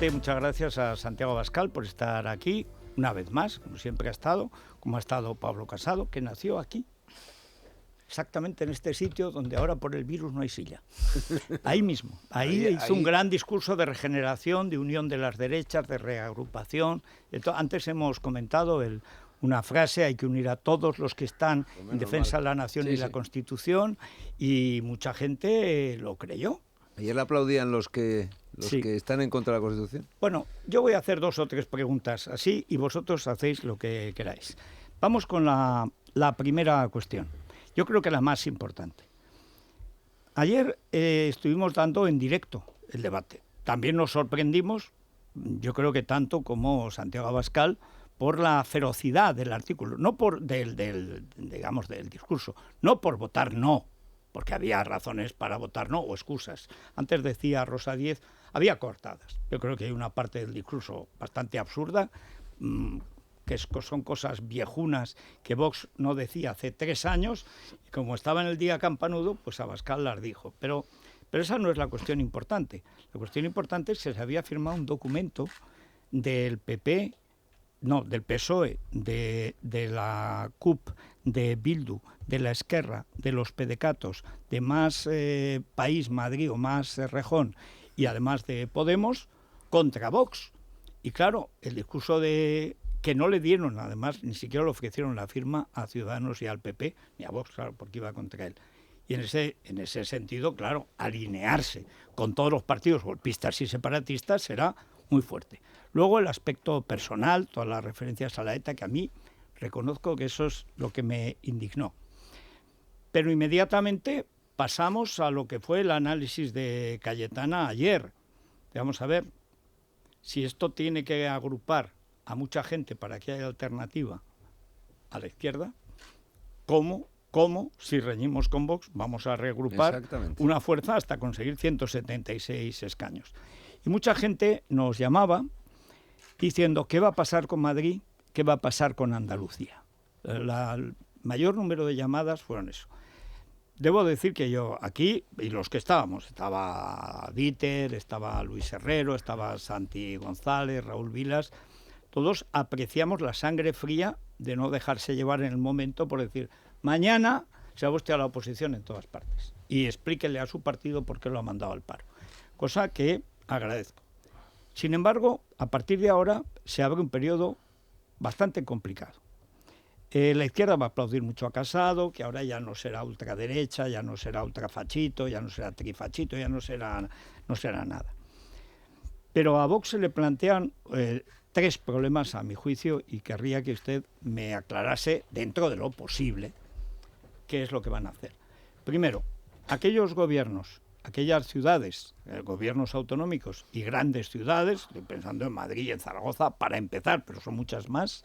Primeramente, muchas gracias a Santiago Abascal por estar aquí, una vez más, como siempre ha estado, como ha estado Pablo Casado, que nació aquí, exactamente en este sitio donde ahora por el virus no hay silla. Ahí mismo, ahí hizo un gran discurso de regeneración, de unión de las derechas, de reagrupación. Antes hemos comentado una frase: hay que unir a todos los que están en defensa de la nación y la Constitución, y mucha gente lo creyó. ¿Ayer le aplaudían los que están en contra de la Constitución? Bueno, yo voy a hacer 2 o 3 preguntas así y vosotros hacéis lo que queráis. Vamos con la primera cuestión. Yo creo que la más importante. Ayer estuvimos dando en directo el debate. También nos sorprendimos, yo creo que tanto como Santiago Abascal, por la ferocidad del artículo, no por del discurso, no por votar no, porque había razones para votar no o excusas. Antes decía Rosa Díez, había coartadas. Yo creo que hay una parte del discurso bastante absurda, que son cosas viejunas que Vox no decía hace 3 años, y como estaba en el día campanudo, pues Abascal las dijo. Pero esa no es la cuestión importante. La cuestión importante es que se había firmado un documento del PP, no, del PSOE, de la CUP, de Bildu, de la Esquerra, de los Pedecatos, de Más País, Madrid o Más Rejón, y además de Podemos, contra Vox. Y claro, el discurso que no le dieron, además, ni siquiera le ofrecieron la firma a Ciudadanos y al PP, ni a Vox, claro, porque iba contra él. Y en ese sentido, claro, alinearse con todos los partidos golpistas y separatistas será muy fuerte. Luego el aspecto personal, todas las referencias a la ETA, que a mí reconozco que eso es lo que me indignó. Pero inmediatamente pasamos a lo que fue el análisis de Cayetana ayer. Vamos a ver si esto tiene que agrupar a mucha gente para que haya alternativa a la izquierda, ¿cómo si reñimos con Vox vamos a reagrupar una fuerza hasta conseguir 176 escaños? Y mucha gente nos llamaba diciendo ¿qué va a pasar con Madrid? ¿Qué va a pasar con Andalucía? El mayor número de llamadas fueron eso. Debo decir que yo aquí, y los que estábamos, estaba Dieter, estaba Luis Herrero, estaba Santi González, Raúl Vilas, todos apreciamos la sangre fría de no dejarse llevar en el momento por decir, mañana se va usted a la oposición en todas partes y explíquele a su partido por qué lo ha mandado al paro. Cosa que agradezco. Sin embargo, a partir de ahora se abre un periodo bastante complicado. La izquierda va a aplaudir mucho a Casado, que ahora ya no será ultraderecha, ya no será ultrafachito, ya no será trifachito, ya no será nada. Pero a Vox se le plantean 3 problemas a mi juicio y querría que usted me aclarase, dentro de lo posible, qué es lo que van a hacer. Primero, aquellos gobiernos, aquellas ciudades, gobiernos autonómicos y grandes ciudades, estoy pensando en Madrid y en Zaragoza para empezar, pero son muchas más,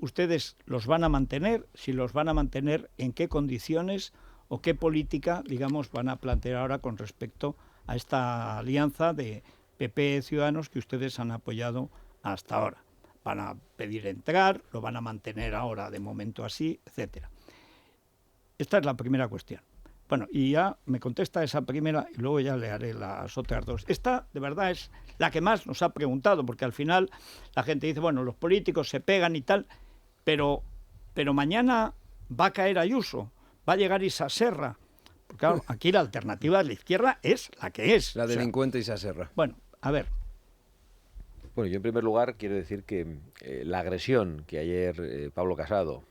¿ustedes los van a mantener? Si los van a mantener, ¿en qué condiciones o qué política, digamos, van a plantear ahora con respecto a esta alianza de PP Ciudadanos que ustedes han apoyado hasta ahora? ¿Van a pedir entrar? ¿Lo van a mantener ahora de momento así? Etcétera. Esta es la primera cuestión. Bueno, y ya me contesta esa primera y luego ya le haré las otras 2. Esta, de verdad, es la que más nos ha preguntado, porque al final la gente dice, bueno, los políticos se pegan y tal, pero mañana va a caer Ayuso, va a llegar Isa Serra. Porque, claro, aquí la alternativa de la izquierda es la que es. La delincuente Isa Serra. Bueno, a ver. Bueno, yo en primer lugar quiero decir que la agresión que ayer Pablo Casado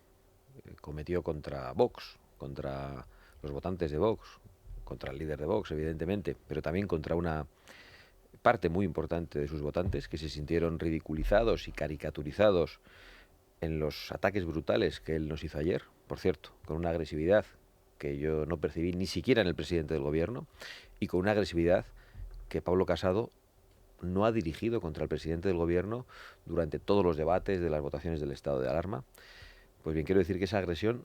cometió contra Vox, contra los votantes de Vox, contra el líder de Vox, evidentemente, pero también contra una parte muy importante de sus votantes que se sintieron ridiculizados y caricaturizados en los ataques brutales que él nos hizo ayer, por cierto, con una agresividad que yo no percibí ni siquiera en el presidente del gobierno y con una agresividad que Pablo Casado no ha dirigido contra el presidente del gobierno durante todos los debates de las votaciones del estado de alarma. Pues bien, quiero decir que esa agresión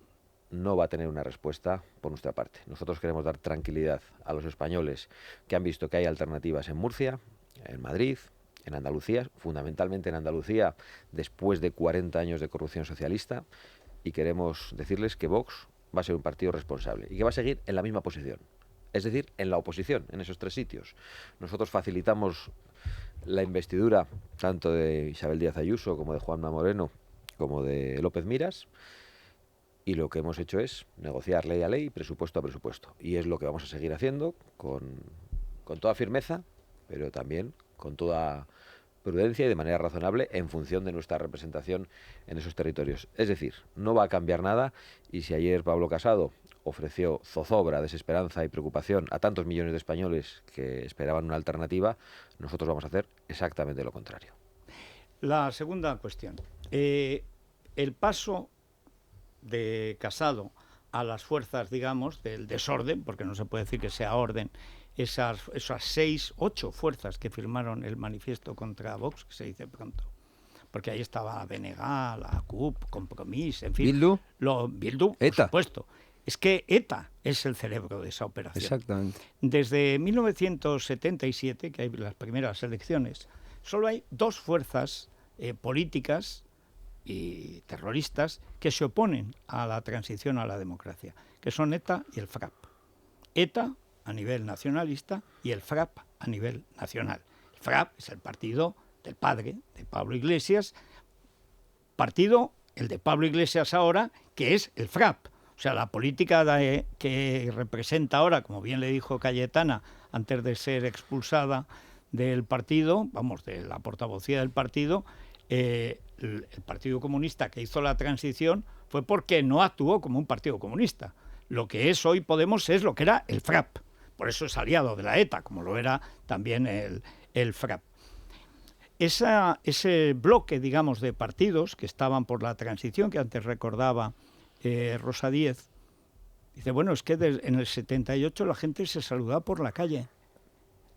no va a tener una respuesta por nuestra parte. Nosotros queremos dar tranquilidad a los españoles que han visto que hay alternativas en Murcia, en Madrid, en Andalucía, fundamentalmente en Andalucía, después de 40 años de corrupción socialista, y queremos decirles que Vox va a ser un partido responsable y que va a seguir en la misma posición, es decir, en la oposición, en esos 3 sitios. Nosotros facilitamos la investidura tanto de Isabel Díaz Ayuso como de Juanma Moreno como de López Miras, y lo que hemos hecho es negociar ley a ley, presupuesto a presupuesto. Y es lo que vamos a seguir haciendo con toda firmeza, pero también con toda prudencia y de manera razonable en función de nuestra representación en esos territorios. Es decir, no va a cambiar nada, y si ayer Pablo Casado ofreció zozobra, desesperanza y preocupación a tantos millones de españoles que esperaban una alternativa, nosotros vamos a hacer exactamente lo contrario. La segunda cuestión. El paso de Casado a las fuerzas, digamos, del desorden, porque no se puede decir que sea orden, esas 6, 8 fuerzas que firmaron el manifiesto contra Vox, que se dice pronto, porque ahí estaba BNG, la CUP, Compromís, en fin. ¿Bildu? Bildu, por ETA. supuesto. Es que ETA es el cerebro de esa operación. Exactamente. Desde 1977, que hay las primeras elecciones, solo hay 2 fuerzas políticas y terroristas que se oponen a la transición a la democracia, que son ETA y el FRAP. ETA a nivel nacionalista y el FRAP a nivel nacional. El FRAP es el partido del padre de Pablo Iglesias, partido, el de Pablo Iglesias ahora, que es el FRAP. O sea, la política que representa ahora, como bien le dijo Cayetana, antes de ser expulsada del partido, vamos, de la portavocía del partido, el Partido Comunista que hizo la transición fue porque no actuó como un partido comunista. Lo que es hoy Podemos es lo que era el FRAP. Por eso es aliado de la ETA, como lo era también el FRAP. Ese bloque, digamos, de partidos que estaban por la transición, que antes recordaba Rosa Díez, dice, bueno, es que en el 78 la gente se saludaba por la calle.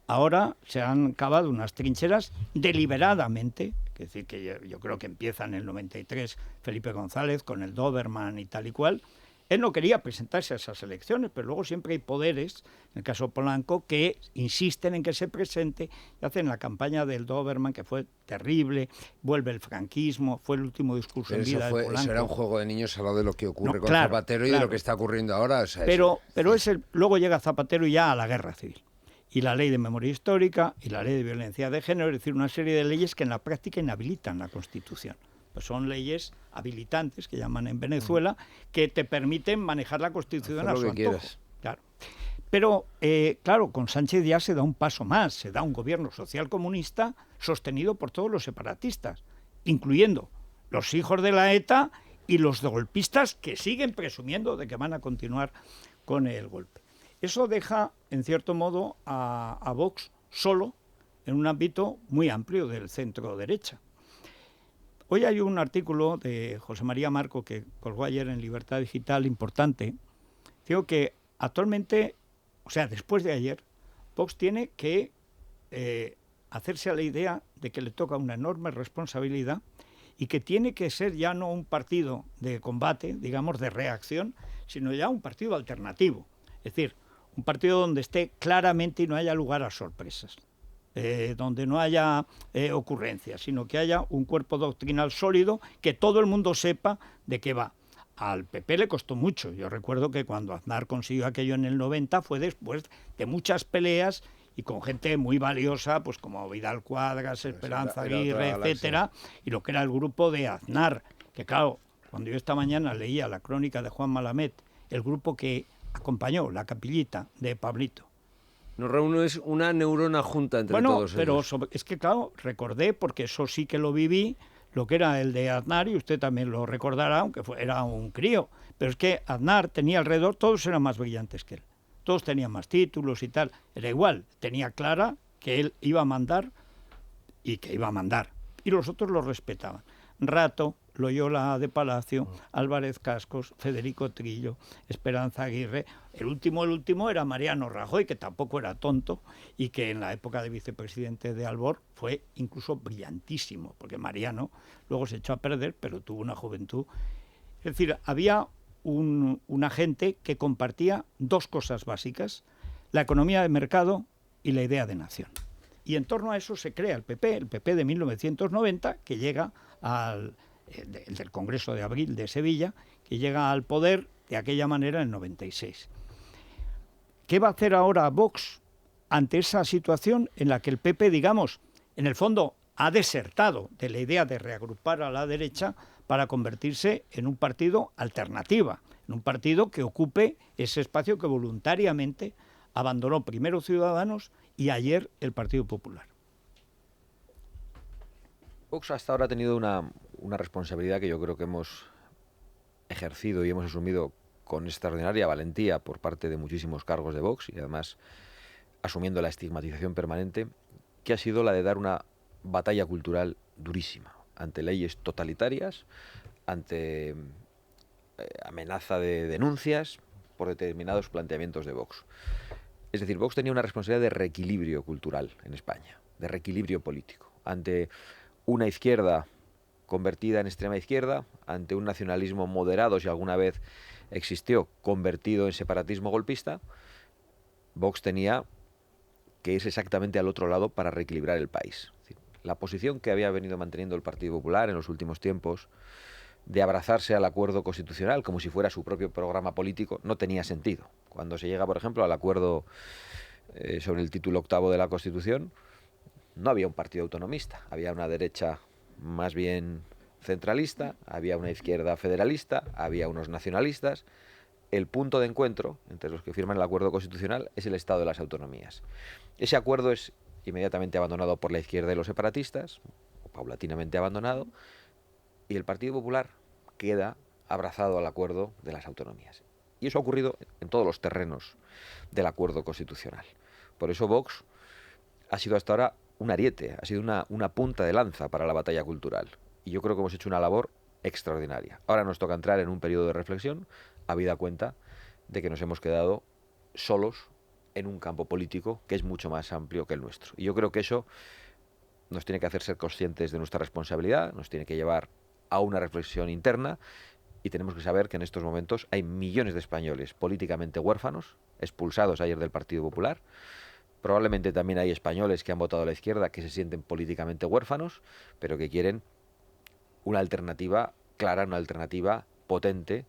Ahora se han cavado unas trincheras deliberadamente, es decir, que yo creo que empieza en el 93 Felipe González con el Doberman y tal y cual. Él no quería presentarse a esas elecciones, pero luego siempre hay poderes, en el caso Polanco, que insisten en que se presente y hacen la campaña del Doberman, que fue terrible, vuelve el franquismo, fue el último discurso en vida de Polanco. Eso era un juego de niños al lado de lo que ocurre con claro, Zapatero y de lo que está ocurriendo ahora. O sea, pero luego llega Zapatero ya a la guerra civil. Y la ley de memoria histórica y la ley de violencia de género, es decir, una serie de leyes que en la práctica inhabilitan la Constitución. Pues son leyes habilitantes, que llaman en Venezuela, que te permiten manejar la Constitución a su antojo. Claro. Pero, claro, con Sánchez ya se da un paso más, se da un gobierno social comunista sostenido por todos los separatistas, incluyendo los hijos de la ETA y los golpistas que siguen presumiendo de que van a continuar con el golpe. Eso deja, en cierto modo, a Vox solo en un ámbito muy amplio del centro-derecha. Hoy hay un artículo de José María Marco que colgó ayer en Libertad Digital, importante. Digo que actualmente, o sea, después de ayer, Vox tiene que hacerse a la idea de que le toca una enorme responsabilidad y que tiene que ser ya no un partido de combate, digamos, de reacción, sino ya un partido alternativo. Es decir, un partido donde esté claramente y no haya lugar a sorpresas. Donde no haya ocurrencias, sino que haya un cuerpo doctrinal sólido, que todo el mundo sepa de qué va. Al PP le costó mucho. Yo recuerdo que cuando Aznar consiguió aquello en el 90 fue después de muchas peleas y con gente muy valiosa, pues como Vidal Cuadras, Esperanza Aguirre, etcétera, y lo que era el grupo de Aznar, que claro, cuando yo esta mañana leía la crónica de Juan Malamet, el grupo que acompañó la capillita de Pablito, nos reúne una neurona junta entre todos ellos. Pero es que, claro, recordé, porque eso sí que lo viví, lo que era el de Aznar, y usted también lo recordará, aunque era un crío. Pero es que Aznar tenía alrededor, todos eran más brillantes que él. Todos tenían más títulos y tal. Era igual, tenía clara que él iba a mandar y que iba a mandar. Y los otros lo respetaban. Rato, Loyola de Palacio, Álvarez Cascos, Federico Trillo, Esperanza Aguirre. El último era Mariano Rajoy, que tampoco era tonto y que en la época de vicepresidente de Albor fue incluso brillantísimo, porque Mariano luego se echó a perder, pero tuvo una juventud. Es decir, había una gente que compartía 2 cosas básicas: la economía de mercado y la idea de nación. Y en torno a eso se crea el PP de 1990, que llega del Congreso de Abril de Sevilla, que llega al poder de aquella manera en el 96. ¿Qué va a hacer ahora Vox ante esa situación en la que el PP, digamos, en el fondo ha desertado de la idea de reagrupar a la derecha para convertirse en un partido alternativa, en un partido que ocupe ese espacio que voluntariamente abandonó primero Ciudadanos y ayer el Partido Popular. Vox hasta ahora ha tenido una responsabilidad que yo creo que hemos ejercido y hemos asumido con extraordinaria valentía por parte de muchísimos cargos de Vox y además asumiendo la estigmatización permanente, que ha sido la de dar una batalla cultural durísima ante leyes totalitarias, ante amenaza de denuncias por determinados planteamientos de Vox. Es decir, Vox tenía una responsabilidad de reequilibrio cultural en España, de reequilibrio político, ante una izquierda convertida en extrema izquierda, ante un nacionalismo moderado, si alguna vez existió, convertido en separatismo golpista. Vox tenía que irse exactamente al otro lado para reequilibrar el país. Es decir, la posición que había venido manteniendo el Partido Popular en los últimos tiempos de abrazarse al acuerdo constitucional como si fuera su propio programa político no tenía sentido. Cuando se llega, por ejemplo, al acuerdo sobre el título 8º de la Constitución, no había un partido autonomista, había una derecha más bien centralista, había una izquierda federalista, había unos nacionalistas. El punto de encuentro entre los que firman el acuerdo constitucional es el Estado de las autonomías. Ese acuerdo es inmediatamente abandonado por la izquierda y los separatistas, o paulatinamente abandonado, y el Partido Popular queda abrazado al acuerdo de las autonomías. Y eso ha ocurrido en todos los terrenos del acuerdo constitucional. Por eso Vox ha sido hasta ahora un ariete, ha sido una punta de lanza para la batalla cultural. Y yo creo que hemos hecho una labor extraordinaria. Ahora nos toca entrar en un periodo de reflexión, habida cuenta de que nos hemos quedado solos en un campo político que es mucho más amplio que el nuestro. Y yo creo que eso nos tiene que hacer ser conscientes de nuestra responsabilidad, nos tiene que llevar a una reflexión interna y tenemos que saber que en estos momentos hay millones de españoles políticamente huérfanos, expulsados ayer del Partido Popular. Probablemente también hay españoles que han votado a la izquierda que se sienten políticamente huérfanos, pero que quieren una alternativa clara, una alternativa potente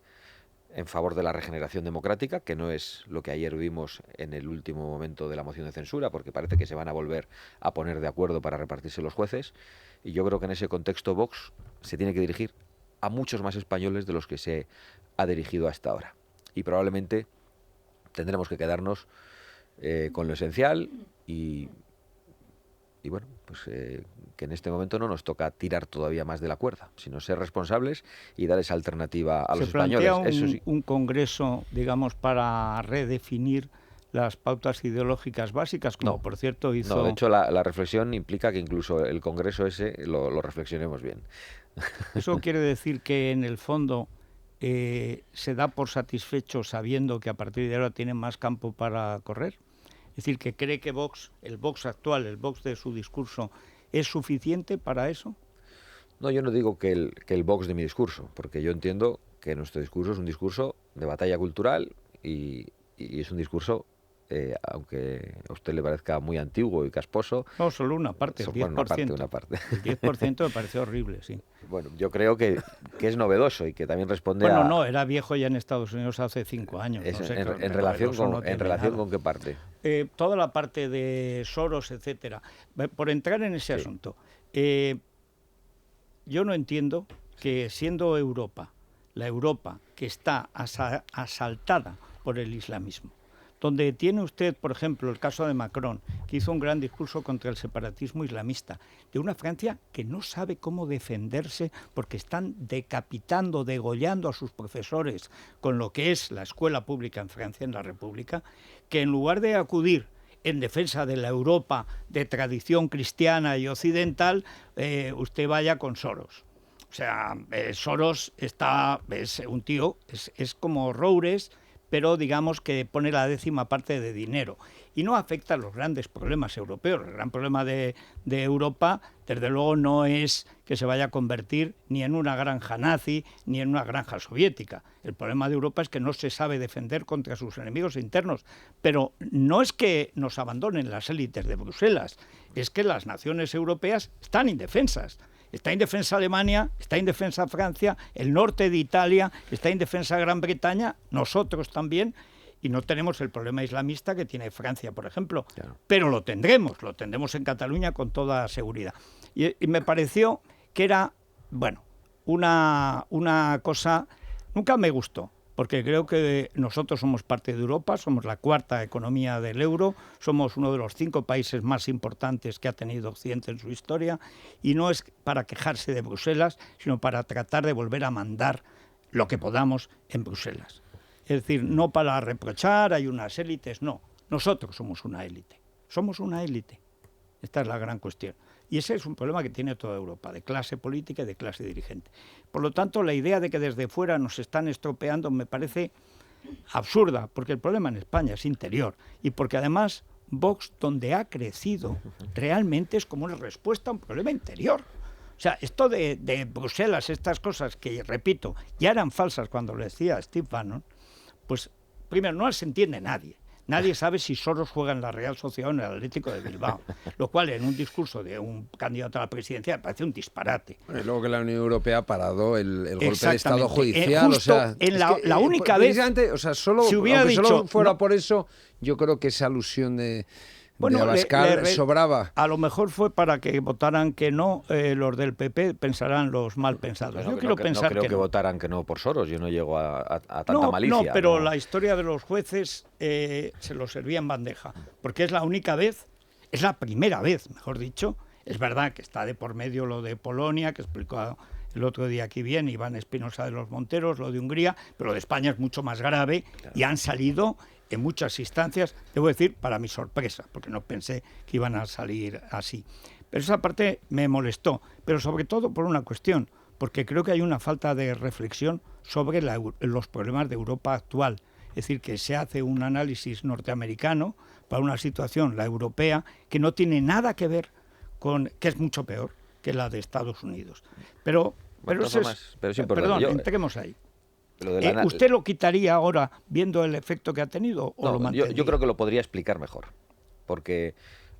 en favor de la regeneración democrática, que no es lo que ayer vimos en el último momento de la moción de censura, porque parece que se van a volver a poner de acuerdo para repartirse los jueces. Y yo creo que en ese contexto Vox se tiene que dirigir a muchos más españoles de los que se ha dirigido hasta ahora. Y probablemente tendremos que quedarnos con lo esencial y bueno, pues que en este momento no nos toca tirar todavía más de la cuerda, sino ser responsables y dar esa alternativa a los españoles. ¿Se plantea un congreso, digamos, para redefinir las pautas ideológicas básicas, como no, por cierto hizo... No, de hecho la reflexión implica que incluso el congreso ese lo reflexionemos bien. Eso quiere decir que en el fondo se da por satisfecho sabiendo que a partir de ahora tienen más campo para correr. Es decir, que cree que Vox, el Vox actual, el Vox de su discurso, ¿es suficiente para eso? No, yo no digo que el Vox de mi discurso, porque yo entiendo que nuestro discurso es un discurso de batalla cultural y es un discurso, aunque a usted le parezca muy antiguo y casposo... No, solo una parte, el 10%. Una parte. El 10% me pareció horrible, sí. Bueno, yo creo que es novedoso y que también responde Bueno, no, era viejo ya en Estados Unidos hace 5 años. No sé, ¿En relación con qué parte? Toda la parte de Soros, etcétera. Por entrar en ese asunto, yo no entiendo que siendo Europa, la Europa que está asaltada por el islamismo, donde tiene usted, por ejemplo, el caso de Macron, que hizo un gran discurso contra el separatismo islamista, de una Francia que no sabe cómo defenderse porque están decapitando, degollando a sus profesores con lo que es la escuela pública en Francia, en la República, que en lugar de acudir en defensa de la Europa de tradición cristiana y occidental, usted vaya con Soros. O sea, Soros es un tío, es como Roures, pero digamos que pone la 10ª parte de dinero y no afecta a los grandes problemas europeos. El gran problema de Europa, desde luego, no es que se vaya a convertir ni en una granja nazi ni en una granja soviética. El problema de Europa es que no se sabe defender contra sus enemigos internos, pero no es que nos abandonen las élites de Bruselas, es que las naciones europeas están indefensas. Está indefensa Alemania, está indefensa Francia, el norte de Italia, está indefensa Gran Bretaña, nosotros también, y no tenemos el problema islamista que tiene Francia, por ejemplo. Claro. Pero lo tendremos en Cataluña con toda seguridad. Y me pareció que era, bueno, una cosa... Nunca me gustó, porque creo que nosotros somos parte de Europa, somos la cuarta economía del euro, somos uno de los 5 países más importantes que ha tenido Occidente en su historia, y no es para quejarse de Bruselas, sino para tratar de volver a mandar lo que podamos en Bruselas. Es decir, no para reprochar, hay unas élites, no. Nosotros somos una élite. Somos una élite. Esta es la gran cuestión. Y ese es un problema que tiene toda Europa, de clase política y de clase dirigente. Por lo tanto, la idea de que desde fuera nos están estropeando me parece absurda, porque el problema en España es interior. Y porque además Vox, donde ha crecido, realmente es como una respuesta a un problema interior. O sea, esto de Bruselas, estas cosas que, repito, ya eran falsas cuando lo decía Steve Bannon, pues primero no las entiende nadie. Nadie sabe si Soros juega en la Real Sociedad o en el Atlético de Bilbao, lo cual en un discurso de un candidato a la presidencia me parece un disparate. Bueno, y luego que la Unión Europea ha parado el golpe de Exactamente. Estado judicial, Justo o sea, en la única vez, o sea, solo, si hubiera aunque dicho, solo fuera no, por eso, yo creo que esa alusión de bueno, Abascal sobraba. A lo mejor fue para que votaran que no, los del PP pensarán los mal pensados. No, Yo quiero pensar no creo que no. votaran que no por Soros, yo no llego a tanta malicia. No, pero la historia de los jueces se lo servía en bandeja, porque es la única vez, es la primera vez, mejor dicho. Es verdad que está de por medio lo de Polonia, que explicó el otro día aquí bien Iván Espinosa de los Monteros, lo de Hungría, pero lo de España es mucho más grave, claro. Y han salido en muchas instancias, debo decir, para mi sorpresa, porque no pensé que iban a salir así. Pero esa parte me molestó, pero sobre todo por una cuestión, porque creo que hay una falta de reflexión sobre los problemas de Europa actual. Es decir, que se hace un análisis norteamericano para una situación, la europea, que no tiene nada que ver con, que es mucho peor que la de Estados Unidos. Pero es importante. Perdón, entremos ahí. ¿Usted lo quitaría ahora viendo el efecto que ha tenido o no, lo mantendría? Yo creo que lo podría explicar mejor, porque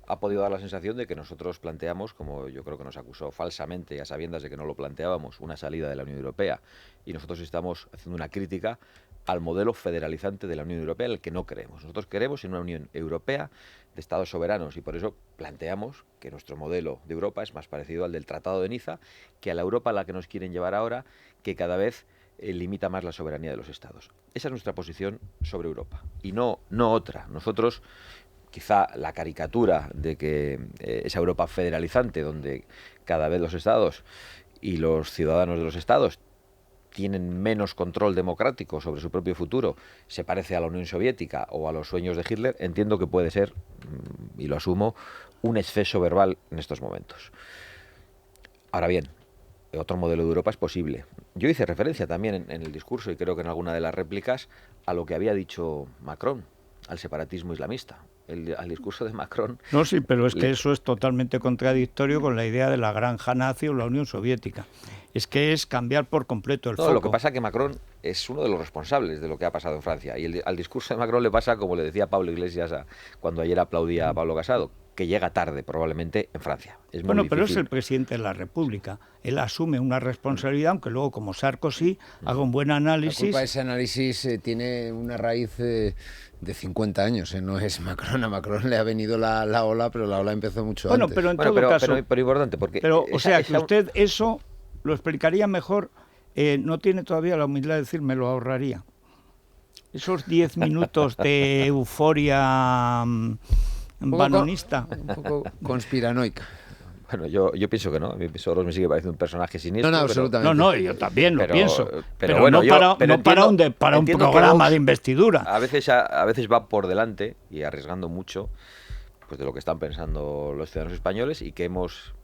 ha podido dar la sensación de que nosotros planteamos, como yo creo que nos acusó falsamente, a sabiendas de que no lo planteábamos, una salida de la Unión Europea, y nosotros estamos haciendo una crítica al modelo federalizante de la Unión Europea, el que no creemos. Nosotros queremos en una Unión Europea de Estados soberanos, y por eso planteamos que nuestro modelo de Europa es más parecido al del Tratado de Niza que a la Europa a la que nos quieren llevar ahora, que cada vez limita más la soberanía de los Estados. Esa es nuestra posición sobre Europa, y no otra. Nosotros, quizá la caricatura de que esa Europa federalizante, donde cada vez los Estados y los ciudadanos de los Estados tienen menos control democrático sobre su propio futuro, se parece a la Unión Soviética o a los sueños de Hitler, entiendo que puede ser, y lo asumo, un exceso verbal en estos momentos. Ahora bien, otro modelo de Europa es posible. Yo hice referencia también en el discurso, y creo que en alguna de las réplicas, a lo que había dicho Macron, al separatismo islamista. Al discurso de Macron... No, sí, pero es que eso es totalmente contradictorio con la idea de la granja nazi o la Unión Soviética. Es que es cambiar por completo el foco. Lo que pasa es que Macron es uno de los responsables de lo que ha pasado en Francia. Y al discurso de Macron le pasa, como le decía Pablo Iglesias cuando ayer aplaudía a Pablo Casado, que llega tarde probablemente en Francia. Es muy difícil. Pero es el presidente de la República. Él asume una responsabilidad, aunque luego, como Sarkozy, haga un buen análisis. La culpa de ese análisis tiene una raíz de 50 años. No es Macron. A Macron le ha venido la ola, pero la ola empezó mucho antes. Pero en todo caso... Pero importante, porque... o sea, que usted eso lo explicaría mejor. No tiene todavía la humildad de decir, me lo ahorraría. Esos 10 minutos de euforia... banonista. Un poco conspiranoica. Bueno, yo pienso que no. A mí Soros me sigue pareciendo un personaje siniestro. No, absolutamente. No, yo también lo pienso. Pero bueno, para un programa de investidura. A veces va por delante y arriesgando mucho, pues, de lo que están pensando los ciudadanos españoles, y que hemos,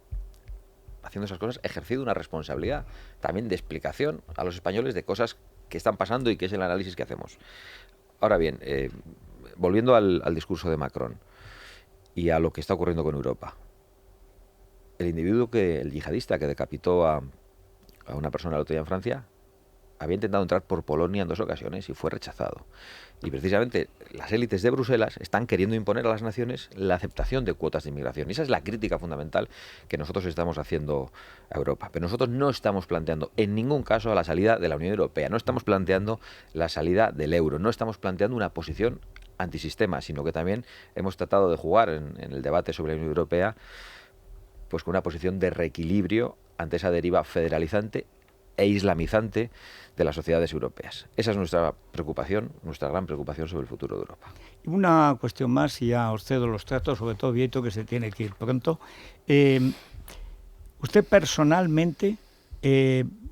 haciendo esas cosas, ejercido una responsabilidad también de explicación a los españoles de cosas que están pasando y que es el análisis que hacemos. Ahora bien, volviendo al discurso de Macron y a lo que está ocurriendo con Europa. El yihadista que decapitó a una persona el otro día en Francia, había intentado entrar por Polonia en 2 ocasiones y fue rechazado. Y precisamente las élites de Bruselas están queriendo imponer a las naciones la aceptación de cuotas de inmigración. Y esa es la crítica fundamental que nosotros estamos haciendo a Europa. Pero nosotros no estamos planteando en ningún caso la salida de la Unión Europea, no estamos planteando la salida del euro, no estamos planteando una posición antisistema, sino que también hemos tratado de jugar en el debate sobre la Unión Europea pues con una posición de reequilibrio ante esa deriva federalizante e islamizante de las sociedades europeas. Esa es nuestra preocupación, nuestra gran preocupación sobre el futuro de Europa. Una cuestión más, y ya os cedo los tratos, sobre todo Vieito, que se tiene que ir pronto. Usted personalmente,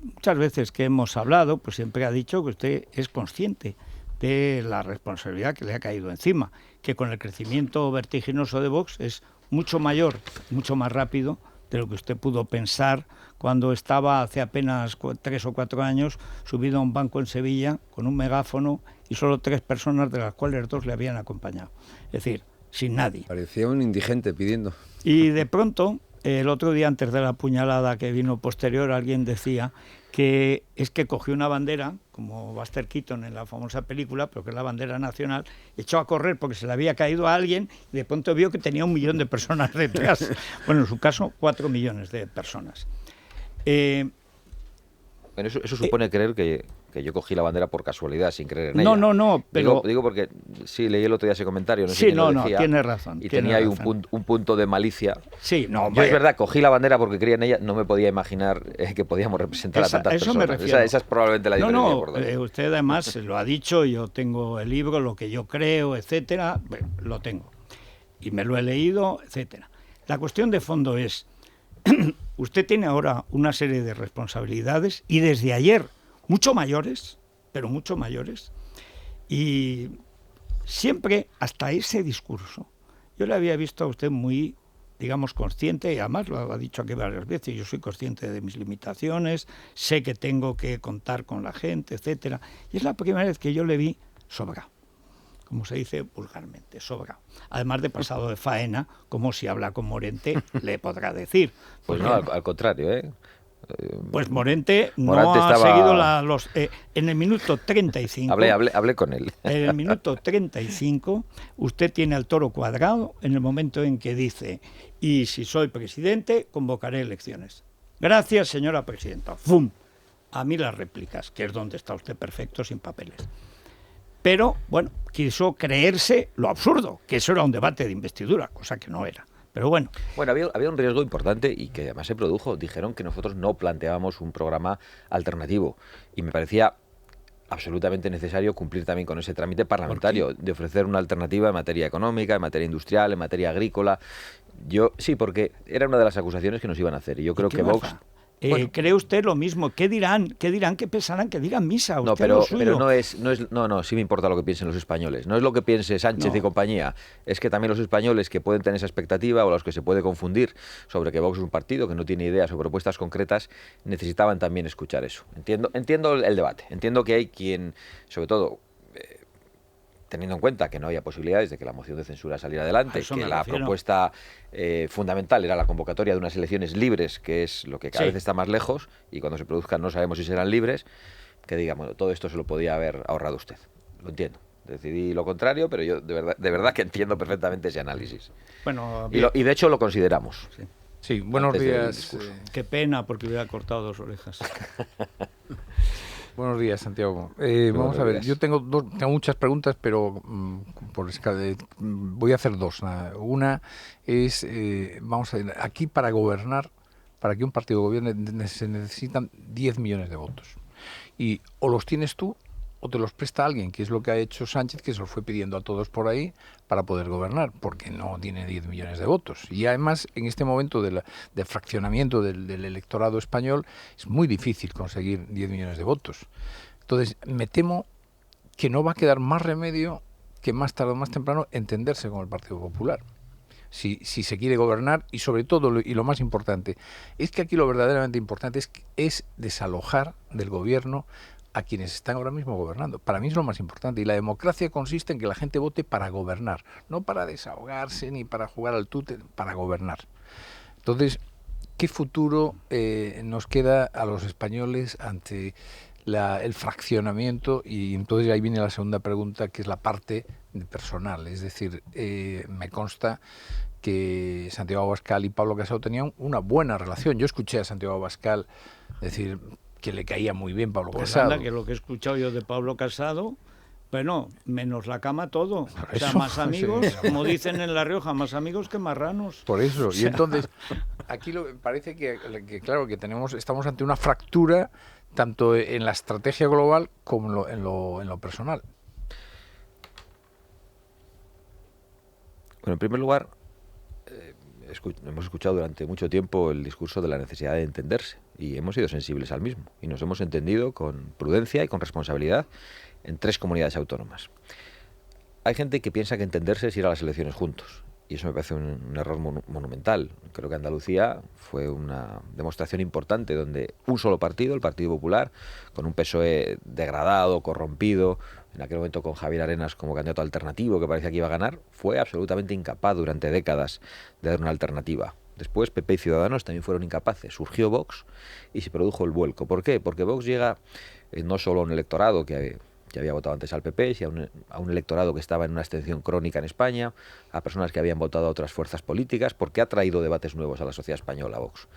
muchas veces que hemos hablado, pues siempre ha dicho que usted es consciente de la responsabilidad que le ha caído encima, que con el crecimiento vertiginoso de Vox es mucho mayor, mucho más rápido de lo que usted pudo pensar cuando estaba hace apenas 3 o 4 años subido a un banco en Sevilla con un megáfono y solo 3 personas, de las cuales 2 le habían acompañado. Es decir, sin nadie. Parecía un indigente pidiendo. Y de pronto, el otro día antes de la puñalada que vino posterior, alguien decía que es que cogió una bandera, como Buster Keaton en la famosa película, pero que es la bandera nacional, echó a correr porque se le había caído a alguien y de pronto vio que tenía 1 millón de personas detrás. Bueno, en su caso, 4 millones de personas. Bueno, eso supone creer que yo cogí la bandera por casualidad, sin creer en ella. No, pero... Digo porque sí, leí el otro día ese comentario, no sé sí, quién lo decía, tienes razón. Y tenía ahí un punto de malicia. Sí, no, yo es verdad, cogí la bandera porque creía en ella, no me podía imaginar que podíamos representar a tantas eso personas. Esa es probablemente la diferencia. Usted además lo ha dicho, yo tengo el libro, lo que yo creo, etcétera, bueno, lo tengo. Y me lo he leído, etcétera. La cuestión de fondo es, usted tiene ahora una serie de responsabilidades y desde ayer mucho mayores, pero mucho mayores, y siempre hasta ese discurso. Yo le había visto a usted muy, digamos, consciente, y además lo ha dicho aquí varias veces, yo soy consciente de mis limitaciones, sé que tengo que contar con la gente, etcétera, y es la primera vez que yo le vi sobrado, como se dice vulgarmente, sobrado. Además de pasado de faena, como si habla con Morente, le podrá decir. Pues no, al contrario, ¿eh? Pues Morente no ha seguido en el minuto 35. Hablé con él. En el minuto 35 usted tiene al toro cuadrado en el momento en que dice: y si soy presidente, convocaré elecciones. Gracias, señora presidenta. ¡Fum! A mí las réplicas, que es donde está usted perfecto, sin papeles. Pero, bueno, quiso creerse lo absurdo, que eso era un debate de investidura, cosa que no era. Pero bueno. Bueno, había un riesgo importante y que además se produjo. Dijeron que nosotros no planteábamos un programa alternativo y me parecía absolutamente necesario cumplir también con ese trámite parlamentario de ofrecer una alternativa en materia económica, en materia industrial, en materia agrícola. Sí, porque era una de las acusaciones que nos iban a hacer y yo creo que Vox... Bueno, ¿cree usted lo mismo? ¿Qué dirán? ¿Qué pensarán? Que digan misa. No, pero no, sí me importa lo que piensen los españoles. No es lo que piense Sánchez y compañía. Es que también los españoles que pueden tener esa expectativa o los que se puede confundir sobre que Vox es un partido que no tiene ideas o propuestas concretas, necesitaban también escuchar eso. Entiendo el debate. Entiendo que hay quien, sobre todo, teniendo en cuenta que no había posibilidades de que la moción de censura saliera adelante, que la propuesta fundamental era la convocatoria de unas elecciones libres, que es lo que cada vez está más lejos, y cuando se produzcan no sabemos si serán libres, que diga, bueno, todo esto se lo podía haber ahorrado usted. Lo entiendo. Decidí lo contrario, pero yo de verdad que entiendo perfectamente ese análisis. Bueno, y de hecho lo consideramos. Sí, buenos días. Qué pena, porque hubiera cortado 2 orejas. Buenos días, Santiago. Vamos a ver, yo tengo muchas preguntas, pero voy a hacer 2. Una es, vamos a ver, aquí para gobernar, para que un partido gobierne, se necesitan 10 millones de votos. Y o los tienes tú o te los presta alguien, que es lo que ha hecho Sánchez, que se los fue pidiendo a todos por ahí para poder gobernar, porque no tiene 10 millones de votos. Y además, en este momento de fraccionamiento del electorado español, es muy difícil conseguir 10 millones de votos. Entonces, me temo que no va a quedar más remedio que más tarde o más temprano entenderse con el Partido Popular. Si se quiere gobernar, y sobre todo, y lo más importante, es que aquí lo verdaderamente importante es desalojar del gobierno a quienes están ahora mismo gobernando. Para mí es lo más importante. Y la democracia consiste en que la gente vote para gobernar, no para desahogarse ni para jugar al tute, para gobernar. Entonces, ¿qué futuro nos queda a los españoles ante el fraccionamiento, y entonces ahí viene la segunda pregunta, que es la parte personal. Es decir, me consta que Santiago Abascal y Pablo Casado tenían una buena relación. Yo escuché a Santiago Abascal decir que le caía muy bien Pablo Casado. Anda, que lo que he escuchado yo de Pablo Casado, bueno, menos la cama todo. Por O sea, eso, más amigos, sí. como dicen en La Rioja, más amigos que marranos. Por eso, O y sea, entonces aquí parece que claro, que estamos ante una fractura tanto en la estrategia global como en lo personal. Bueno, en primer lugar, hemos escuchado durante mucho tiempo el discurso de la necesidad de entenderse y hemos sido sensibles al mismo y nos hemos entendido con prudencia y con responsabilidad en 3 comunidades autónomas. Hay gente que piensa que entenderse es ir a las elecciones juntos y eso me parece un error monumental. Creo que Andalucía fue una demostración importante donde un solo partido, el Partido Popular, con un PSOE degradado, corrompido, en aquel momento con Javier Arenas como candidato alternativo que parecía que iba a ganar, fue absolutamente incapaz durante décadas de dar una alternativa. Después PP y Ciudadanos también fueron incapaces. Surgió Vox y se produjo el vuelco. ¿Por qué? Porque Vox llega no solo a un electorado que había votado antes al PP, sino a un electorado que estaba en una abstención crónica en España, a personas que habían votado a otras fuerzas políticas, porque ha traído debates nuevos a la sociedad española, Vox.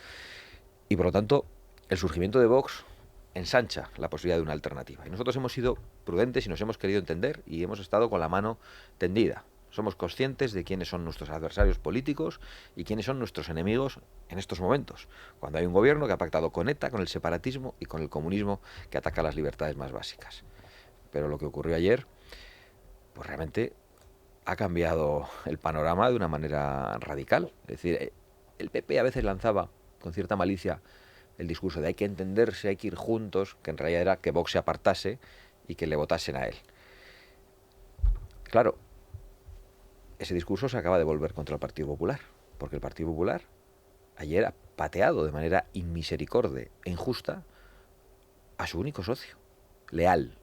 Y por lo tanto, el surgimiento de Vox ensancha la posibilidad de una alternativa. Y nosotros hemos sido prudentes y nos hemos querido entender y hemos estado con la mano tendida. Somos conscientes de quiénes son nuestros adversarios políticos y quiénes son nuestros enemigos en estos momentos, cuando hay un gobierno que ha pactado con ETA, con el separatismo y con el comunismo que ataca las libertades más básicas. Pero lo que ocurrió ayer, pues realmente ha cambiado el panorama de una manera radical. Es decir, el PP a veces lanzaba con cierta malicia el discurso de hay que entenderse, hay que ir juntos, que en realidad era que Vox se apartase y que le votasen a él. Claro, ese discurso se acaba de volver contra el Partido Popular, porque el Partido Popular ayer ha pateado de manera inmisericorde e injusta a su único socio, leal,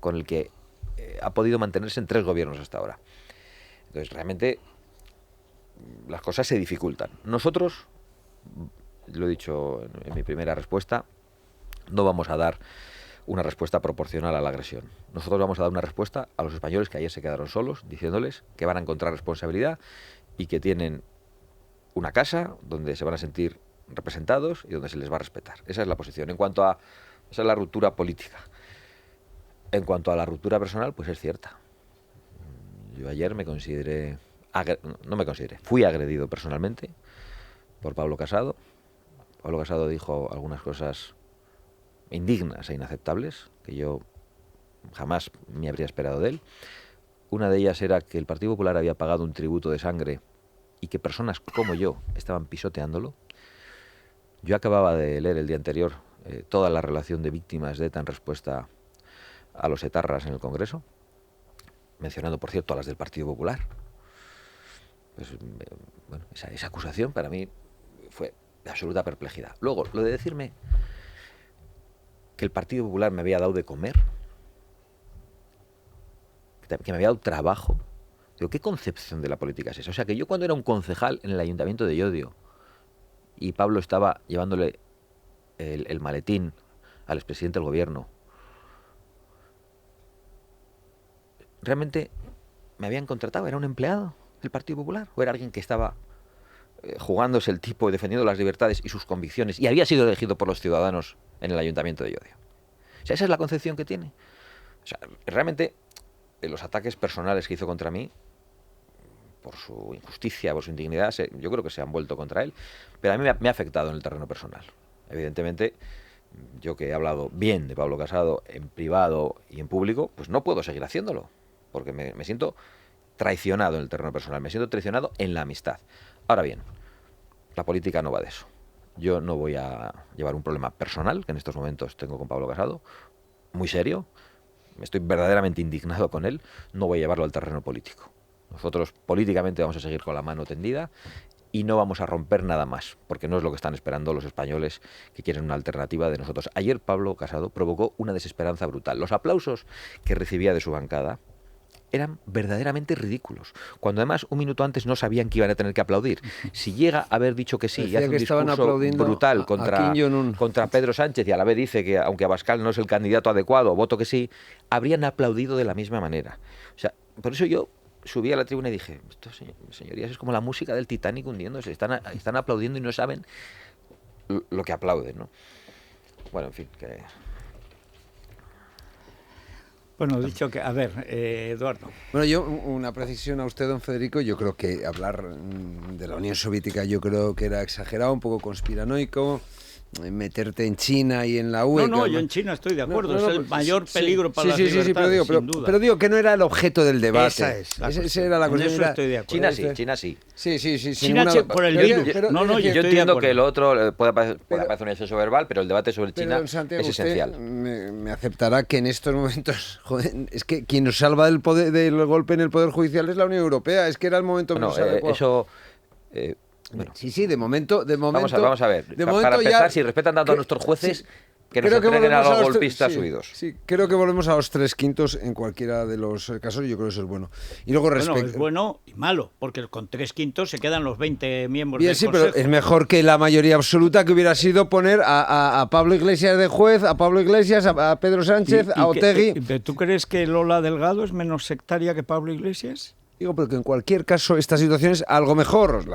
con el que ha podido mantenerse en 3 gobiernos hasta ahora. Entonces, realmente, las cosas se dificultan. Nosotros, lo he dicho en mi primera respuesta, no vamos a dar una respuesta proporcional a la agresión. Nosotros vamos a dar una respuesta a los españoles que ayer se quedaron solos, diciéndoles que van a encontrar responsabilidad y que tienen una casa donde se van a sentir representados y donde se les va a respetar. Esa es la posición. Esa es la ruptura política. En cuanto a la ruptura personal, pues es cierta. Yo ayer fui agredido personalmente por Pablo Casado. Pablo Casado dijo algunas cosas indignas e inaceptables que yo jamás me habría esperado de él. Una de ellas era que el Partido Popular había pagado un tributo de sangre y que personas como yo estaban pisoteándolo. Yo acababa de leer el día anterior toda la relación de víctimas de ETA en respuesta a los etarras en el Congreso, mencionando, por cierto, a las del Partido Popular. Pues, bueno, esa acusación para mí fue de absoluta perplejidad. Luego, lo de decirme que el Partido Popular me había dado de comer, que me había dado trabajo. Digo, ¿qué concepción de la política es esa? O sea, que yo cuando era un concejal en el Ayuntamiento de Llodio y Pablo estaba llevándole el maletín al expresidente del gobierno, realmente me habían contratado, era un empleado del Partido Popular o era alguien que estaba jugándose el tipo y defendiendo las libertades y sus convicciones y había sido elegido por los ciudadanos en el Ayuntamiento de Llodio. O sea, esa es la concepción que tiene. O sea, realmente los ataques personales que hizo contra mí, por su injusticia, por su indignidad, yo creo que se han vuelto contra él, pero a mí me ha afectado en el terreno personal. Evidentemente, yo que he hablado bien de Pablo Casado en privado y en público, pues no puedo seguir haciéndolo, porque me siento traicionado en el terreno personal, me siento traicionado en la amistad. Ahora bien, la política no va de eso. Yo no voy a llevar un problema personal que en estos momentos tengo con Pablo Casado, muy serio, estoy verdaderamente indignado con él, no voy a llevarlo al terreno político. Nosotros políticamente vamos a seguir con la mano tendida y no vamos a romper nada más, porque no es lo que están esperando los españoles que quieren una alternativa de nosotros. Ayer Pablo Casado provocó una desesperanza brutal. Los aplausos que recibía de su bancada eran verdaderamente ridículos. Cuando además un minuto antes no sabían que iban a tener que aplaudir. Si llega a haber dicho que sí y hace un discurso brutal contra Pedro Sánchez y a la vez dice que aunque Abascal no es el candidato adecuado, voto que sí, habrían aplaudido de la misma manera. O sea, por eso yo subí a la tribuna y dije, esto, señorías, es como la música del Titanic hundiéndose, están aplaudiendo y no saben lo que aplauden, ¿no? Bueno, en fin, que... Bueno, dicho que... A ver, Eduardo. Bueno, yo una precisión a usted, don Federico. Yo creo que hablar de la Unión Soviética yo creo que era exagerado, un poco conspiranoico. Meterte en China y en la UE. No, yo en China estoy de acuerdo, es el mayor peligro para las libertades, sin duda. Pero digo que no era el objeto del debate. Esa era la cuestión. En eso estoy de acuerdo. China sí. Sí. China por el virus. Yo entiendo que lo otro puede parecer un exceso verbal, pero el debate sobre China es esencial. Me aceptará que en estos momentos, joder, es que quien nos salva del golpe en el Poder Judicial es la Unión Europea. Es que era el momento menos adecuado. Eso... Bueno. Sí, de momento... Vamos a ver. Para empezar, si respetan tanto a nuestros jueces, que nos entreguen a los golpistas subidos. Sí, creo que volvemos a los 3/5 en cualquiera de los casos. Yo creo que eso es bueno. Y luego es bueno y malo, porque con 3/5 se quedan los 20 miembros del Consejo. Pero es mejor que la mayoría absoluta, que hubiera sido poner a Pablo Iglesias de juez, a Pablo Iglesias, a Pedro Sánchez, a Otegi... ¿Tú crees que Lola Delgado es menos sectaria que Pablo Iglesias? Digo, pero que en cualquier caso esta situación es algo mejor.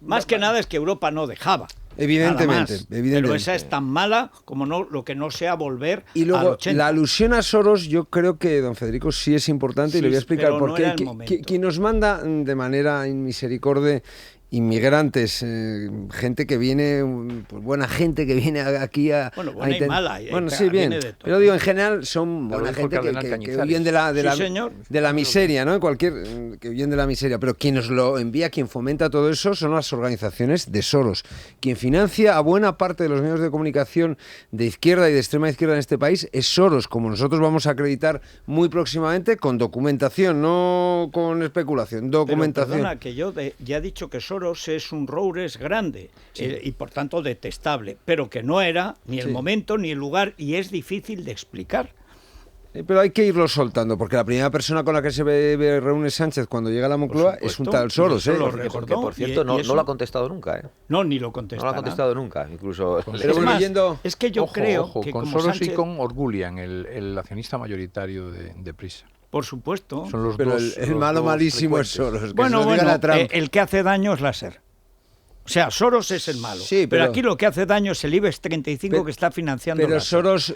Más que nada es que Europa no dejaba. Evidentemente. Pero esa es tan mala como lo que no sea volver y luego, al 80. La alusión a Soros, yo creo que, don Federico, sí es importante y le voy a explicar por qué. Quien nos manda de manera inmisericordia inmigrantes, gente que viene, pues buena gente que viene aquí a... Bueno, buena y mala. Bueno, sí, bien. Pero digo, en general son buena gente que huyen de la miseria, ¿no? Que huyen de la miseria. Pero quien nos lo envía, quien fomenta todo eso, son las organizaciones de Soros. Quien financia a buena parte de los medios de comunicación de izquierda y de extrema izquierda en este país es Soros, como nosotros vamos a acreditar muy próximamente con documentación, no con especulación, documentación. Pero perdona, que yo ya he dicho que Soros es un roures grande y por tanto detestable, pero que no era ni el momento ni el lugar y es difícil de explicar. Pero hay que irlo soltando, porque la primera persona con la que se reúne Sánchez cuando llega a la Moncloa es un tal Soros. Que por cierto no lo ha contestado nunca. No, ni lo contestará. No lo ha contestado nunca, incluso. Pero es que yo creo que con Soros Sánchez... y con Orgulian, el accionista mayoritario de Prisa. Por supuesto. Son los dos, el malo malísimo es Soros. Bueno, el que hace daño es Láser. O sea, Soros es el malo. Sí, pero aquí lo que hace daño es el IBEX 35 que está financiando. Pero Soros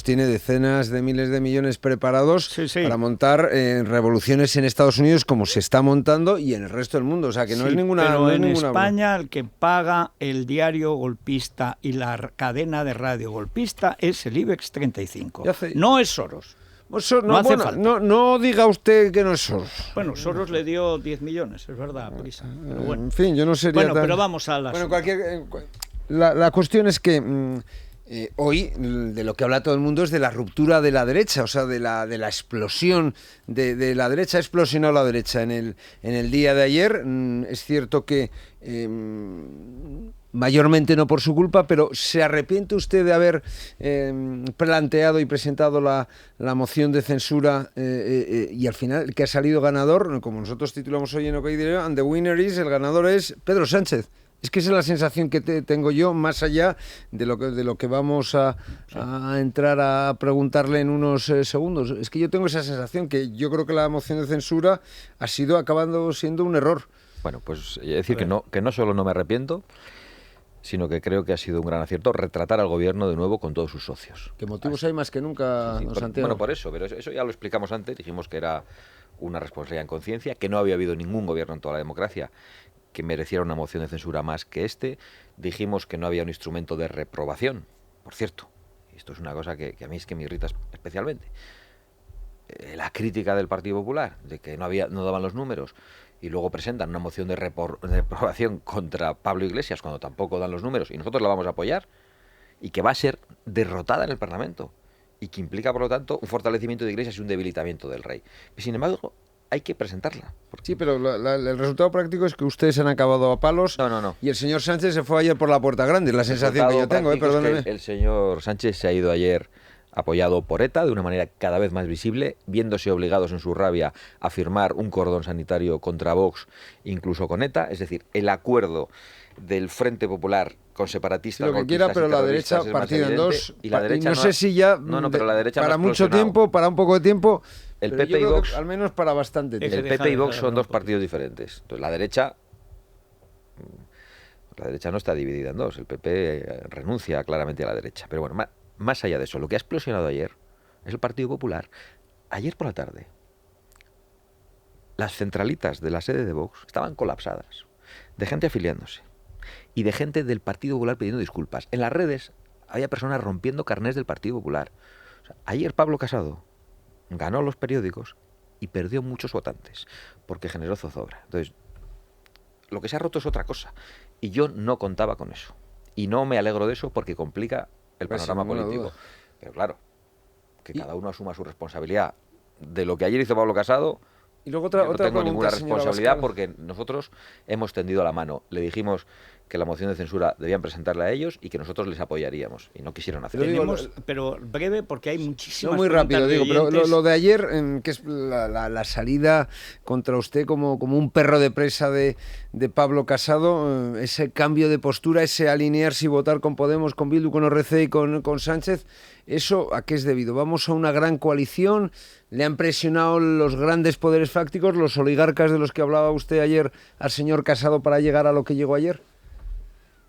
tiene decenas de miles de millones preparados para montar revoluciones en Estados Unidos como se está montando y en el resto del mundo. O sea, que no es ninguna... Pero en España el que paga el diario golpista y la cadena de radio golpista es el IBEX 35. No es Soros. No diga usted que no es Soros. Bueno, Soros le dio 10 millones, es verdad, a Prisa. Pero bueno. En fin, yo no sería pero vamos a las... Bueno, la cuestión es que hoy de lo que habla todo el mundo es de la ruptura de la derecha, o sea, de la explosión de la derecha. Ha explosionado la derecha en el día de ayer. Es cierto que... mayormente no por su culpa, pero ¿se arrepiente usted de haber planteado y presentado la moción de censura y al final que ha salido ganador, como nosotros titulamos hoy en OK Diario, and the winner is, el ganador es Pedro Sánchez? Es que esa es la sensación que tengo yo, más allá de lo que vamos a entrar a preguntarle en unos segundos. Es que yo tengo esa sensación que yo creo que la moción de censura ha sido acabando siendo un error. Bueno, pues decir que no solo no me arrepiento, sino que creo que ha sido un gran acierto retratar al gobierno de nuevo con todos sus socios. ¿Qué motivos hay más que nunca, don Santiago? Bueno, por eso, pero eso ya lo explicamos antes, dijimos que era una responsabilidad en conciencia, que no había habido ningún gobierno en toda la democracia que mereciera una moción de censura más que este, dijimos que no había un instrumento de reprobación, por cierto, y esto es una cosa que a mí es que me irrita especialmente, la crítica del Partido Popular, de que no daban los números, y luego presentan una moción de reprobación contra Pablo Iglesias cuando tampoco dan los números y nosotros la vamos a apoyar y que va a ser derrotada en el Parlamento y que implica, por lo tanto, un fortalecimiento de Iglesias y un debilitamiento del rey. Y sin embargo, hay que presentarla. Sí, pero el resultado práctico es que ustedes han acabado a palos. No. Y el señor Sánchez se fue ayer por la puerta grande, es la sensación que yo tengo, perdóneme. El señor Sánchez se ha ido ayer apoyado por ETA de una manera cada vez más visible, viéndose obligados en su rabia a firmar un cordón sanitario contra Vox, incluso con ETA. Es decir, el acuerdo del Frente Popular con separatistas, lo que quiera, pero la derecha partida en dos. Y la derecha no sé si ya pero la derecha para no ha mucho explosionado. tiempo, para un poco de tiempo. El pero PP yo y creo Vox, que al menos para bastante tiempo. el PP y Vox son dos partidos diferentes. Entonces, la derecha no está dividida en dos. El PP renuncia claramente a la derecha. Pero bueno, más allá de eso, lo que ha explosionado ayer es el Partido Popular. Ayer por la tarde, las centralitas de la sede de Vox estaban colapsadas, de gente afiliándose y de gente del Partido Popular pidiendo disculpas. En las redes había personas rompiendo carnés del Partido Popular. O sea, ayer Pablo Casado ganó los periódicos y perdió muchos votantes porque generó zozobra. Entonces, lo que se ha roto es otra cosa. Y yo no contaba con eso. Y no me alegro de eso porque complica el panorama político. Pero claro, que cada uno asuma su responsabilidad. De lo que ayer hizo Pablo Casado, y luego yo no otra tengo pregunta, ninguna responsabilidad Abascal. porque nosotros hemos tendido la mano. Le dijimos que la moción de censura debían presentarla a ellos y que nosotros les apoyaríamos. Y no quisieron hacerlo. Pero breve, porque hay muchísimas muy rápido, digo, pero oyentes. lo de ayer, que es la salida contra usted como un perro de presa de Pablo Casado, ese cambio de postura, ese alinearse y votar con Podemos, con Bildu, con ORC y con Sánchez, ¿eso a qué es debido? ¿Vamos a una gran coalición? ¿Le han presionado los grandes poderes fácticos, los oligarcas de los que hablaba usted ayer al señor Casado para llegar a lo que llegó ayer?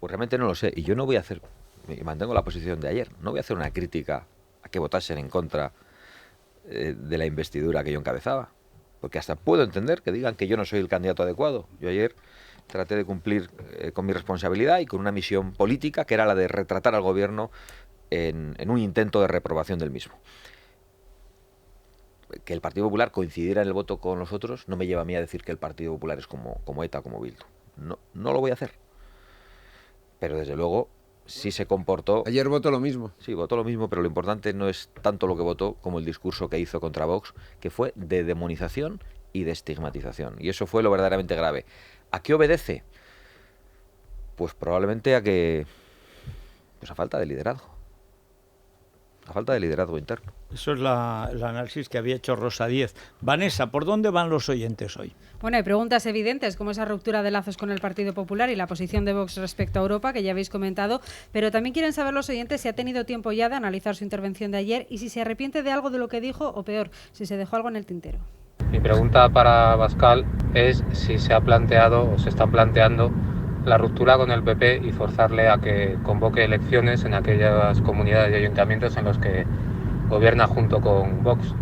Pues realmente no lo sé. Y yo no voy a hacer, y mantengo la posición de ayer, no voy a hacer una crítica a que votasen en contra de la investidura que yo encabezaba. Porque hasta puedo entender que digan que yo no soy el candidato adecuado. Yo ayer traté de cumplir con mi responsabilidad y con una misión política que era la de retratar al gobierno en un intento de reprobación del mismo. Que el Partido Popular coincidiera en el voto con los otros no me lleva a mí a decir que el Partido Popular es como ETA, como Bildu. No lo voy a hacer. Pero desde luego sí se comportó... Ayer votó lo mismo. Sí, votó lo mismo, pero lo importante no es tanto lo que votó como el discurso que hizo contra Vox, que fue de demonización y de estigmatización. Y eso fue lo verdaderamente grave. ¿A qué obedece? Pues probablemente a falta de liderazgo. A falta de liderazgo interno. Eso es el análisis que había hecho Rosa Díez. Vanessa, ¿por dónde van los oyentes hoy? Bueno, hay preguntas evidentes como esa ruptura de lazos con el Partido Popular y la posición de Vox respecto a Europa, que ya habéis comentado, pero también quieren saber los oyentes si ha tenido tiempo ya de analizar su intervención de ayer y si se arrepiente de algo de lo que dijo o peor, si se dejó algo en el tintero. Mi pregunta para Abascal es si se ha planteado o se está planteando la ruptura con el PP y forzarle a que convoque elecciones en aquellas comunidades y ayuntamientos en los que gobierna junto con Vox.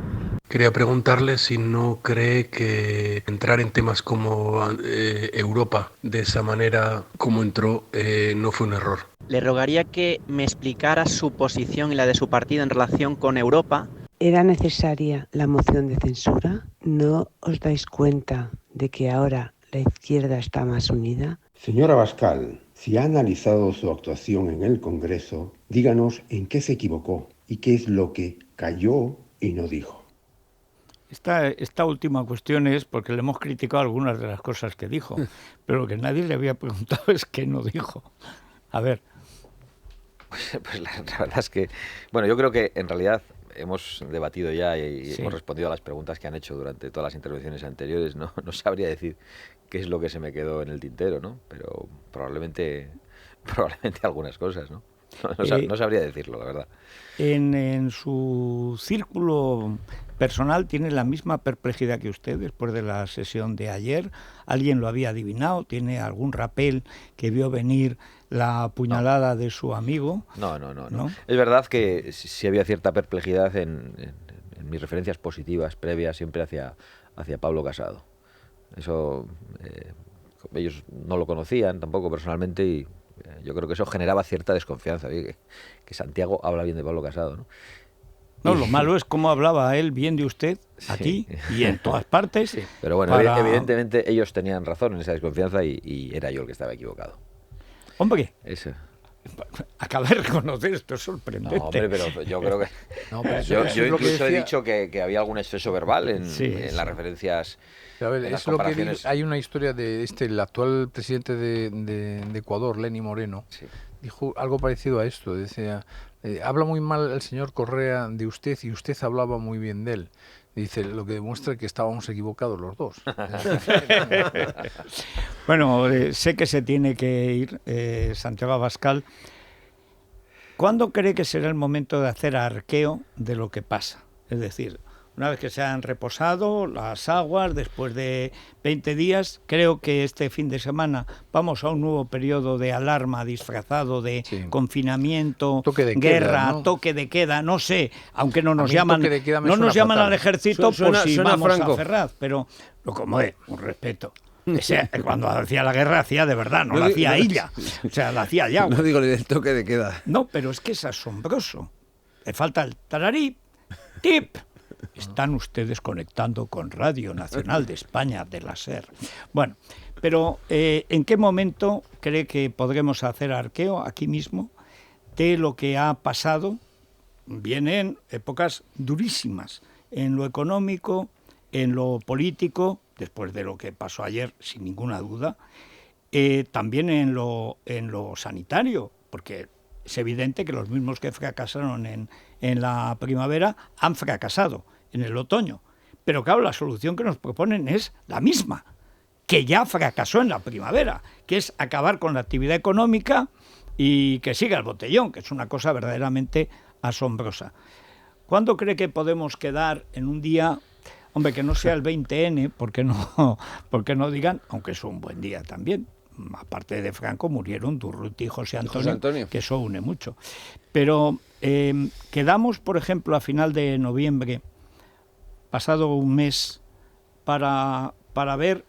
Quería preguntarle si no cree que entrar en temas como Europa de esa manera como entró no fue un error. Le rogaría que me explicara su posición y la de su partido en relación con Europa. ¿Era necesaria la moción de censura? ¿No os dais cuenta de que ahora la izquierda está más unida? Señor Abascal, si ha analizado su actuación en el Congreso, díganos en qué se equivocó y qué es lo que cayó y no dijo. Esta última cuestión es porque le hemos criticado algunas de las cosas que dijo, pero lo que nadie le había preguntado es qué no dijo. A ver. Pues la verdad es que, bueno, yo creo que en realidad hemos debatido ya y hemos respondido a las preguntas que han hecho durante todas las intervenciones anteriores. No sabría decir qué es lo que se me quedó en el tintero, ¿no? Pero probablemente algunas cosas, ¿no? No sabría decirlo, la verdad. En su círculo personal tiene la misma perplejidad que usted después de la sesión de ayer. ¿Alguien lo había adivinado? ¿Tiene algún rapel que vio venir la puñalada de su amigo? No. Es verdad que sí había cierta perplejidad en mis referencias positivas previas siempre hacia Pablo Casado. Eso ellos no lo conocían tampoco personalmente y yo creo que eso generaba cierta desconfianza. Que Santiago habla bien de Pablo Casado, ¿no? No, lo malo es cómo hablaba él bien de usted aquí y en todas partes. Sí. Pero bueno, evidentemente ellos tenían razón en esa desconfianza y era yo el que estaba equivocado. Hombre, eso. Acaba de reconocer esto, es sorprendente. No, hombre, pero yo creo que... yo incluso he dicho que había algún exceso verbal en las referencias... A ver, es lo que hay una historia de el actual presidente de Ecuador, Lenín Moreno, dijo algo parecido a esto. Decía, habla muy mal el señor Correa de usted y usted hablaba muy bien de él. Dice, lo que demuestra que estábamos equivocados los dos. Bueno, sé que se tiene que ir, Santiago Abascal. ¿Cuándo cree que será el momento de hacer arqueo de lo que pasa? Es decir, una vez que se han reposado las aguas, después de 20 días, creo que este fin de semana vamos a un nuevo periodo de alarma disfrazado de confinamiento, toque de guerra, queda, ¿no? Toque de queda, no sé, aunque no nos A mí llaman, toque de queda me no suena nos llaman fatal. al ejército por si suena vamos Franco. a Ferraz, pero lo como es, un respeto. Cuando hacía la guerra hacía de verdad, no la hacía ella, o sea, la hacía ya. No digo el toque de queda. No, pero es que es asombroso. Le falta el tararí, tip. Están ustedes conectando con Radio Nacional de España de la SER. Bueno, pero ¿en qué momento cree que podremos hacer arqueo aquí mismo de lo que ha pasado? Vienen épocas durísimas en lo económico, en lo político, después de lo que pasó ayer, sin ninguna duda, también en lo sanitario, porque es evidente que los mismos que fracasaron en la primavera han fracasado en el otoño. Pero claro, la solución que nos proponen es la misma, que ya fracasó en la primavera, que es acabar con la actividad económica y que siga el botellón, que es una cosa verdaderamente asombrosa. ¿Cuándo cree que podemos quedar en un día, hombre, que no sea el 20N, porque no digan, aunque es un buen día también? Aparte de Franco, murieron Durruti y José Antonio, que eso une mucho. Pero quedamos, por ejemplo, a final de noviembre, pasado un mes, para ver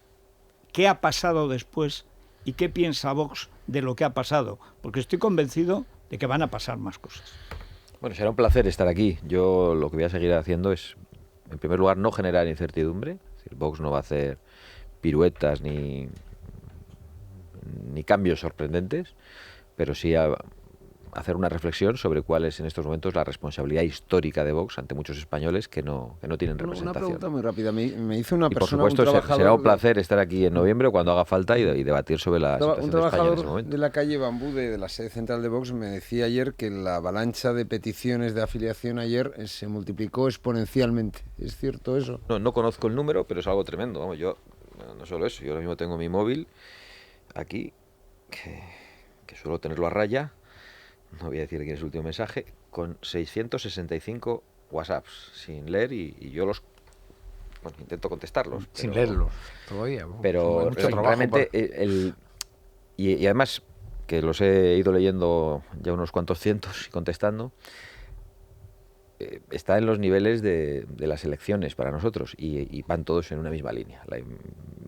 qué ha pasado después y qué piensa Vox de lo que ha pasado, porque estoy convencido de que van a pasar más cosas. Bueno, será un placer estar aquí. Yo lo que voy a seguir haciendo es, en primer lugar, no generar incertidumbre. Es decir, Vox no va a hacer piruetas ni cambios sorprendentes, pero sí hacer una reflexión sobre cuál es en estos momentos la responsabilidad histórica de Vox ante muchos españoles que no tienen representación. Una pregunta muy rápida. Me hizo una y persona, por supuesto, un trabajador será un placer estar aquí en noviembre cuando haga falta y debatir sobre la situación un de España en ese trabajador momento. de la calle Bambú, de la sede central de Vox, me decía ayer que la avalancha de peticiones de afiliación ayer se multiplicó exponencialmente. ¿Es cierto eso? No conozco el número, pero es algo tremendo. Vamos, yo no solo eso, yo ahora mismo tengo mi móvil aquí, que suelo tenerlo a raya, no voy a decir quién es el último mensaje, con 665 WhatsApps sin leer y yo los intento contestarlos. Sin leerlos todavía. Pero realmente y además que los he ido leyendo ya unos cuantos cientos y contestando, está en los niveles de las elecciones para nosotros y van todos en una misma línea.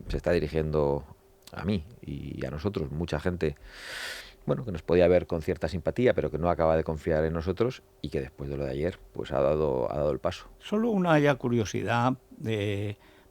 Se está dirigiendo a mí y a nosotros mucha gente, bueno, que nos podía ver con cierta simpatía, pero que no acaba de confiar en nosotros y que después de lo de ayer pues ha dado el paso. Solo una ya curiosidad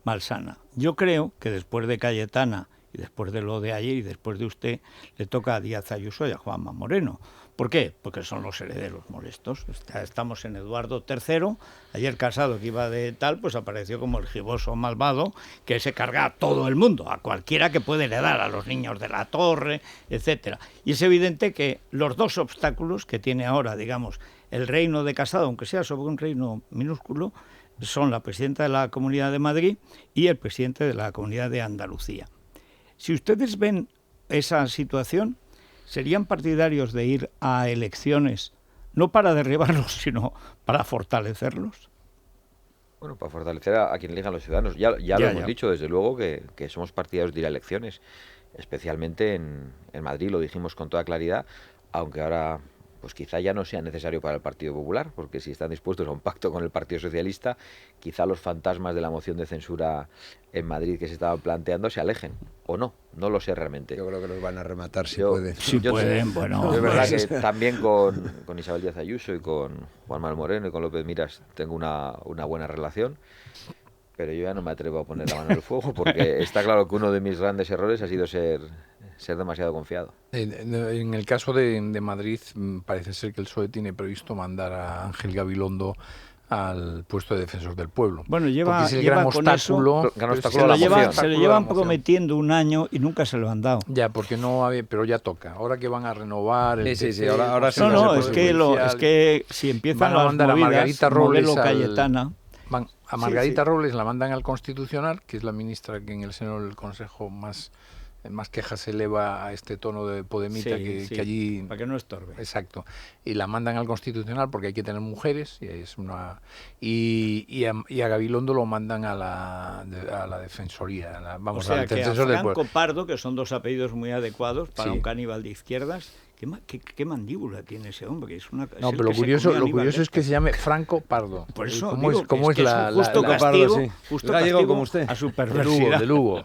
malsana. Yo creo que después de Cayetana y después de lo de ayer y después de usted, le toca a Díaz Ayuso y a Juanma Moreno. ¿Por qué? Porque son los herederos molestos. Estamos en Eduardo III. Ayer Casado, que iba de tal, pues apareció como el giboso malvado que se carga a todo el mundo, a cualquiera que puede heredar, a los niños de la torre, etcétera. Y es evidente que los dos obstáculos que tiene ahora, digamos, el reino de Casado, aunque sea sobre un reino minúsculo, son la presidenta de la Comunidad de Madrid y el presidente de la Comunidad de Andalucía. Si ustedes ven esa situación, ¿serían partidarios de ir a elecciones no para derribarlos, sino para fortalecerlos? Bueno, para fortalecer a quien elijan los ciudadanos. Ya lo hemos dicho, desde luego, que somos partidarios de ir a elecciones, especialmente en Madrid, lo dijimos con toda claridad, aunque ahora pues quizá ya no sea necesario para el Partido Popular, porque si están dispuestos a un pacto con el Partido Socialista, quizá los fantasmas de la moción de censura en Madrid que se estaban planteando se alejen, o no lo sé realmente. Yo creo que los van a rematar si pueden. Si pueden, bueno. Es verdad que también con Isabel Díaz Ayuso y con Juan Manuel Moreno y con López Miras tengo una buena relación, pero yo ya no me atrevo a poner la mano en el fuego, porque está claro que uno de mis grandes errores ha sido ser demasiado confiado. En el caso de Madrid, parece ser que el PSOE tiene previsto mandar a Ángel Gabilondo al puesto de defensor del pueblo. Bueno, porque lleva, es el lleva gran con obstáculo. eso, gran obstáculo se, a lo la llevan, moción. se lo llevan prometiendo un año y nunca se lo han dado. Ya, porque no había, pero ya toca. Ahora que van a renovar el Sí, PP, ahora sí. No, se es puede que si empiezan van a las mandar a movidas, Margarita Robles modelo al- Cayetana, a Margarita Robles la mandan al Constitucional, que es la ministra que en el seno del Consejo más quejas se eleva a este tono de podemita que allí... para que no estorbe. Exacto. Y la mandan al Constitucional porque hay que tener mujeres y a Gabilondo lo mandan a la Defensoría. O sea, que a Franco Pardo, que son dos apellidos muy adecuados para un caníbal de izquierdas, ¿qué mandíbula tiene ese hombre? Es una, no, es pero lo curioso es que se llame Franco Pardo. Por eso ¿Cómo digo, es que la, es un justo la- castigo, Pardo, sí. justo Gallego castigo como usted. a su perversidad. de Lugo?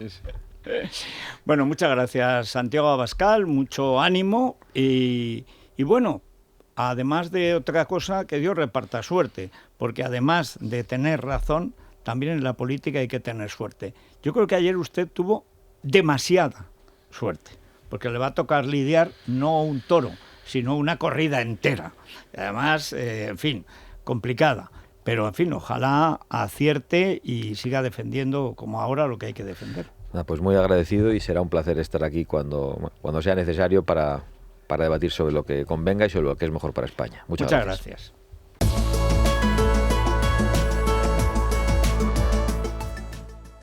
Bueno, muchas gracias, Santiago Abascal, mucho ánimo y bueno, además de otra cosa, que Dios reparta suerte, porque además de tener razón, también en la política hay que tener suerte. Yo creo que ayer usted tuvo demasiada suerte, porque le va a tocar lidiar no un toro, sino una corrida entera. Y además, en fin, complicada. Pero, en fin, ojalá acierte y siga defendiendo como ahora lo que hay que defender. Pues muy agradecido y será un placer estar aquí cuando sea necesario para debatir sobre lo que convenga y sobre lo que es mejor para España. Muchas gracias.